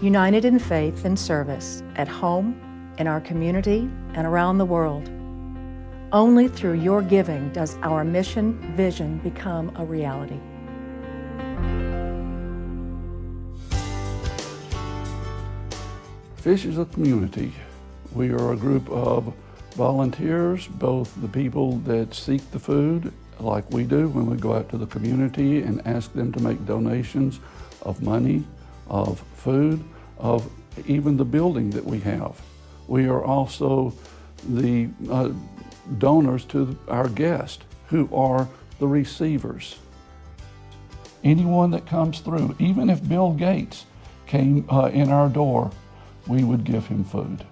united in faith and service at home, in our community, and around the world. Only through your giving does our mission vision become a reality. Fish is a community. We are a group of volunteers, both the people that seek the food, like we do when we go out to the community and ask them to make donations of money, of food, of even the building that we have. We are also the donors to our guests, who are the receivers. Anyone that comes through, even if Bill Gates came in our door, we would give him food.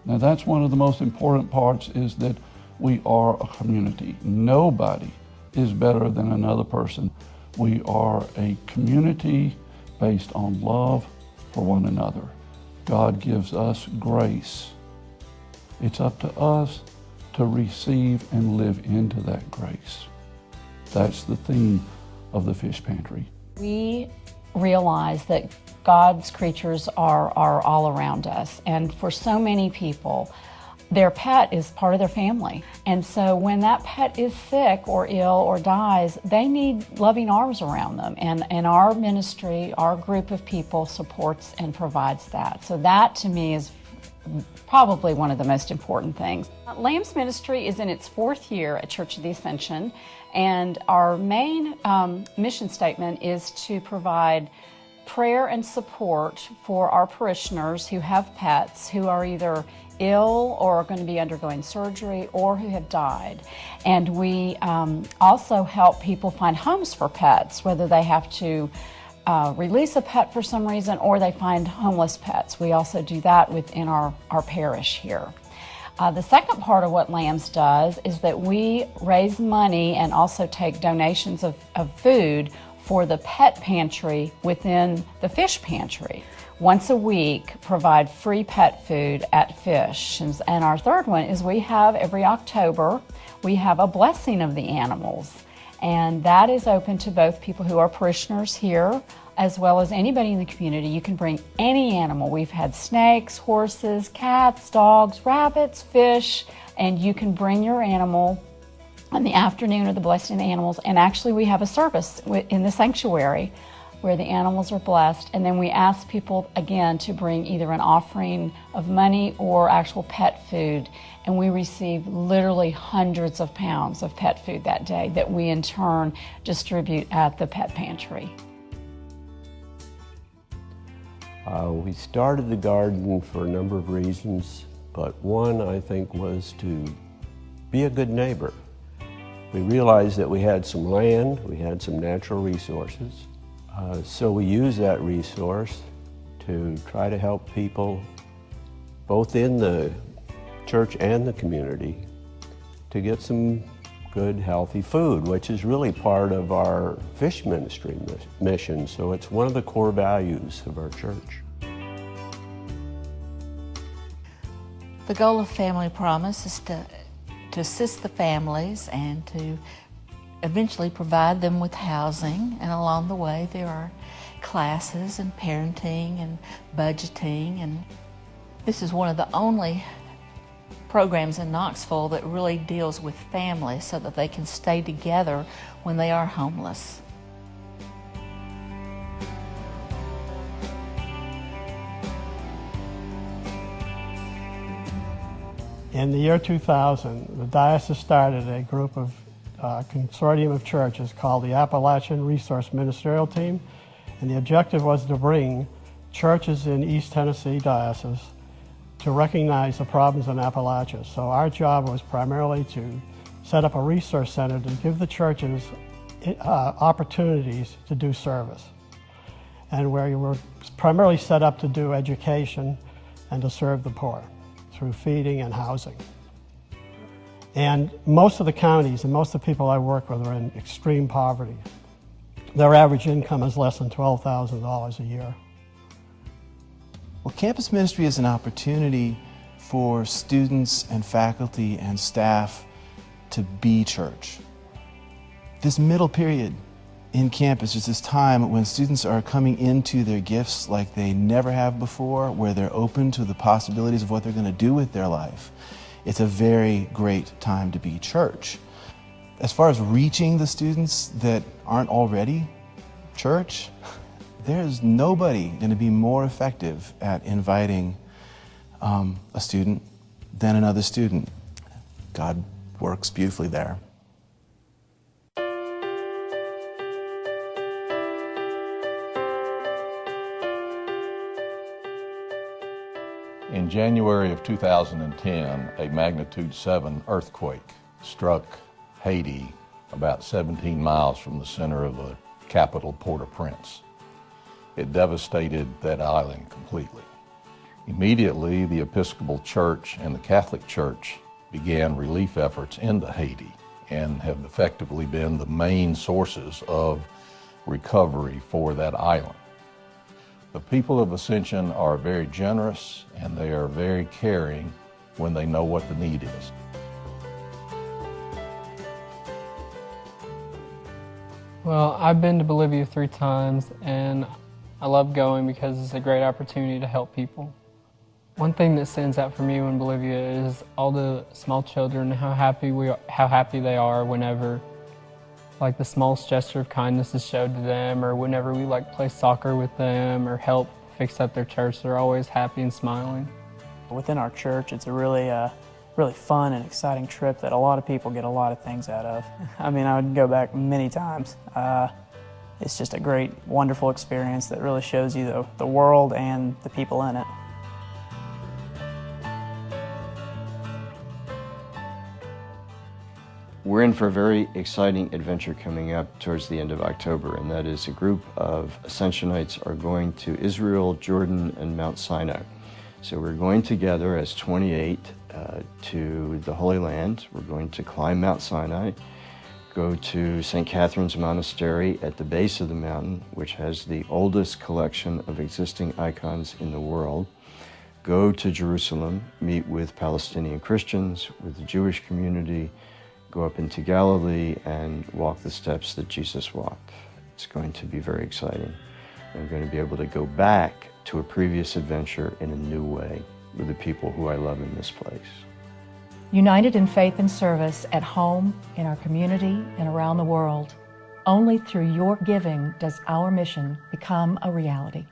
Now that's one of the most important parts, is that we are a community. Nobody is better than another person. We are a community based on love for one another. God gives us grace. It's up to us to receive and live into that grace. That's the theme of the Fish Pantry. We realize that God's creatures are all around us, and for so many people, their pet is part of their family. And so when that pet is sick or ill or dies, they need loving arms around them. And our ministry, our group of people supports and provides that. So that to me is probably one of the most important things. Lamb's ministry is in its 4th year at Church of the Ascension, and our main mission statement is to provide prayer and support for our parishioners who have pets who are either ill or are going to be undergoing surgery or who have died. And we also help people find homes for pets, whether they have to release a pet for some reason or they find homeless pets. We also do that within our parish here. The second part of what Lambs does is that we raise money and also take donations of food for the pet pantry within the fish pantry. Once a week, provide free pet food at Fish. And our third one is we have every October, we have a blessing of the animals. And that is open to both people who are parishioners here, as well as anybody in the community. You can bring any animal. We've had snakes, horses, cats, dogs, rabbits, fish, and you can bring your animal on the afternoon of the blessing of the animals. And actually we have a service in the sanctuary where the animals are blessed, and then we ask people again to bring either an offering of money or actual pet food, and we receive literally hundreds of pounds of pet food that day that we in turn distribute at the pet pantry. We started the garden for a number of reasons, but one I think was to be a good neighbor. We realized that we had some land, we had some natural resources, so we used that resource to try to help people both in the church and the community to get some good, healthy food, which is really part of our fish ministry mission. So it's one of the core values of our church. The goal of Family Promise is to assist the families and to eventually provide them with housing, and along the way there are classes and parenting and budgeting, and this is one of the only programs in Knoxville that really deals with families so that they can stay together when they are homeless. In the year 2000, the diocese started a group of consortium of churches called the Appalachian Resource Ministerial Team, and the objective was to bring churches in East Tennessee Diocese to recognize the problems in Appalachia. So our job was primarily to set up a resource center to give the churches opportunities to do service, and where you were primarily set up to do education and to serve the poor through feeding and housing. And most of the counties and most of the people I work with are in extreme poverty. Their average income is less than $12,000 a year. Well, campus ministry is an opportunity for students and faculty and staff to be church. This middle period in campus is this time when students are coming into their gifts like they never have before, where they're open to the possibilities of what they're going to do with their life. It's a very great time to be church. As far as reaching the students that aren't already church, there's nobody going to be more effective at inviting a student than another student. God works beautifully there. In January of 2010, a magnitude 7 earthquake struck Haiti about 17 miles from the center of the capital, Port-au-Prince. It devastated that island completely. Immediately, the Episcopal Church and the Catholic Church began relief efforts into Haiti and have effectively been the main sources of recovery for that island. The people of Ascension are very generous and they are very caring when they know what the need is. Well, I've been to Bolivia 3 times and I love going because it's a great opportunity to help people. One thing that stands out for me in Bolivia is all the small children, how happy they are whenever like the smallest gesture of kindness is showed to them, or whenever we play soccer with them or help fix up their church, they're always happy and smiling. Within our church, it's a really fun and exciting trip that a lot of people get a lot of things out of. I mean, I would go back many times. It's just a great, wonderful experience that really shows you the world and the people in it. We're in for a very exciting adventure coming up towards the end of October, and that is a group of Ascensionites are going to Israel, Jordan, and Mount Sinai. So we're going together as 28 to the Holy Land. We're going to climb Mount Sinai, go to St. Catherine's Monastery at the base of the mountain, which has the oldest collection of existing icons in the world, go to Jerusalem, meet with Palestinian Christians, with the Jewish community, go up into Galilee and walk the steps that Jesus walked. It's going to be very exciting. I'm going to be able to go back to a previous adventure in a new way with the people who I love in this place. United in faith and service at home, in our community, and around the world. Only through your giving does our mission become a reality.